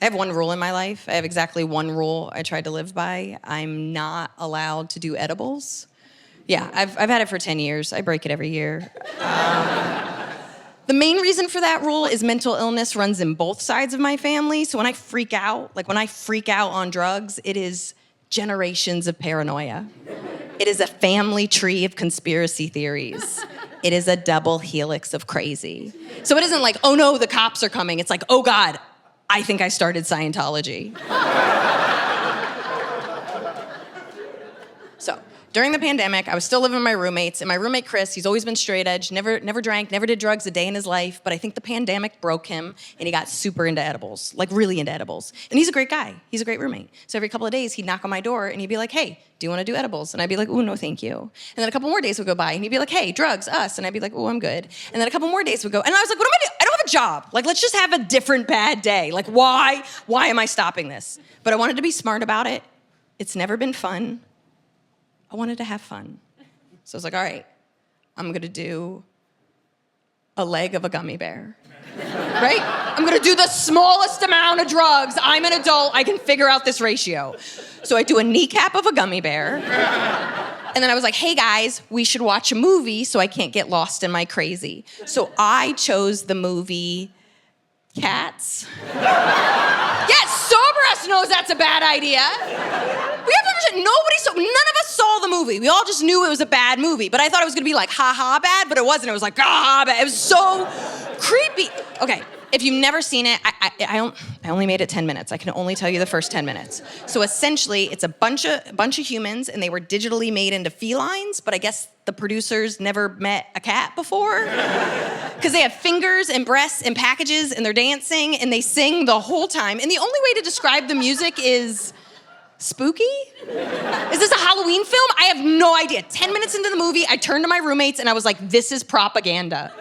I have one rule in my life. I have exactly one rule I tried to live by. I'm not allowed to do edibles. Yeah, I've had it for 10 years. I break it every year. The main reason for that rule is mental illness runs in both sides of my family. So when I freak out, on drugs, it is generations of paranoia. It is a family tree of conspiracy theories. It is a double helix of crazy. So it isn't like, oh no, the cops are coming. It's like, oh God, I think I started Scientology. So during the pandemic, I was still living with my roommates, and my roommate, Chris, he's always been straight edge, never drank, never did drugs a day in his life, but I think the pandemic broke him, and he got super into edibles, like really into edibles. And he's a great guy. He's a great roommate. So every couple of days, he'd knock on my door, and he'd be like, hey, do you want to do edibles? And I'd be like, ooh, no, thank you. And then a couple more days would go by, and he'd be like, hey, drugs, us. And I'd be like, ooh, I'm good. And then a couple more days would go, and I was like, what am I doing? I don't have a job. Like, let's just have a different bad day. Like, why am I stopping this? But I wanted to be smart about it. It's never been fun. I wanted to have fun. So I was like, all right, I'm gonna do a leg of a gummy bear, right? I'm gonna do the smallest amount of drugs. I'm an adult, I can figure out this ratio. So I do a kneecap of a gummy bear. And then I was like, hey guys, we should watch a movie so I can't get lost in my crazy. So I chose the movie Cats. Yes, sober us knows that's a bad idea. We have to understand, none of us saw the movie. We all just knew it was a bad movie. But I thought it was gonna be like, ha-ha bad, but it wasn't. It was like, ah bad. It was so creepy. Okay, if you've never seen it, I only made it 10 minutes. I can only tell you the first 10 minutes. So essentially, it's a bunch of humans, and they were digitally made into felines, but I guess the producers never met a cat before. Because they have fingers and breasts and packages, and they're dancing, and they sing the whole time. And the only way to describe the music is spooky? Is this a Halloween film? I have no idea. 10 minutes into the movie, I turned to my roommates, and I was like, this is propaganda.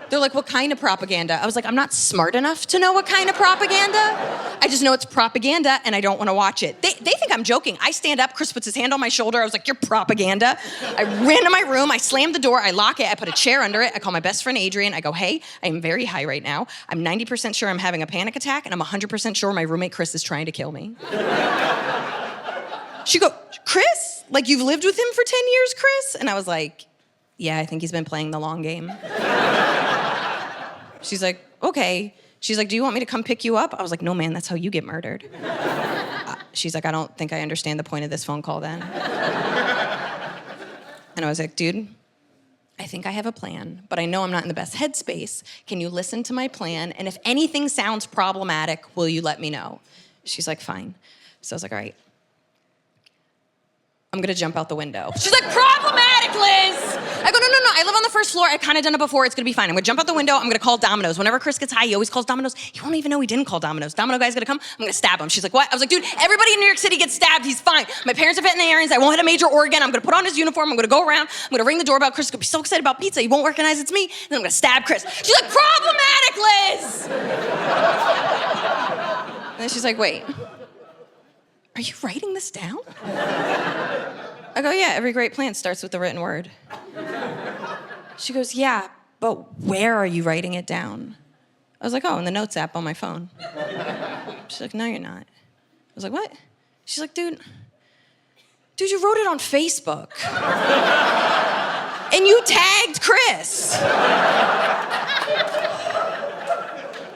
They're like, what kind of propaganda? I was like, I'm not smart enough to know what kind of propaganda. I just know it's propaganda, and I don't want to watch it. They think I'm joking. I stand up, Chris puts his hand on my shoulder. I was like, you're propaganda. I ran to my room, I slammed the door, I lock it, I put a chair under it, I call my best friend Adrian, I go, hey, I am very high right now. I'm 90% sure I'm having a panic attack, and I'm 100% sure my roommate Chris is trying to kill me. She go, Chris? Like, you've lived with him for 10 years, Chris? And I was like, yeah, I think he's been playing the long game. She's like, okay. She's like, do you want me to come pick you up? I was like, no, man, that's how you get murdered. She's like, I don't think I understand the point of this phone call then. And I was like, dude, I think I have a plan, but I know I'm not in the best headspace. Can you listen to my plan? And if anything sounds problematic, will you let me know? She's like, fine. So I was like, all right. I'm gonna jump out the window. She's like, problematic, Liz! I go, no, I live on the first floor. I've kind of done it before. It's gonna be fine. I'm gonna jump out the window. I'm gonna call Domino's. Whenever Chris gets high, he always calls Domino's. He won't even know he didn't call Domino's. Domino guy's gonna come. I'm gonna stab him. She's like, what? I was like, dude, everybody in New York City gets stabbed. He's fine. My parents are veterinarians. I won't hit a major organ. I'm gonna put on his uniform. I'm gonna go around. I'm gonna ring the doorbell. Chris is gonna be so excited about pizza. He won't recognize it's me. And then I'm gonna stab Chris. She's like, problematic, Liz! And then she's like, wait, are you writing this down? I go, yeah, every great plan starts with the written word. She goes, yeah, but where are you writing it down? I was like, oh, in the notes app on my phone. She's like, no, you're not. I was like, what? She's like, dude, you wrote it on Facebook. And you tagged Chris.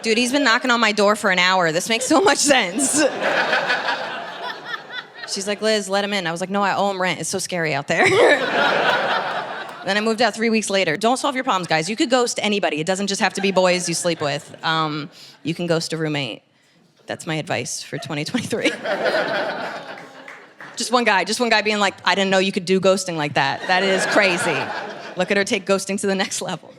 Dude, he's been knocking on my door for an hour. This makes so much sense. She's like, Liz, let him in. I was like, no, I owe him rent. It's so scary out there. Then I moved out 3 weeks later. Don't solve your problems, guys. You could ghost anybody. It doesn't just have to be boys you sleep with. You can ghost a roommate. That's my advice for 2023. Just one guy being like, I didn't know you could do ghosting like that. That is crazy. Look at her take ghosting to the next level.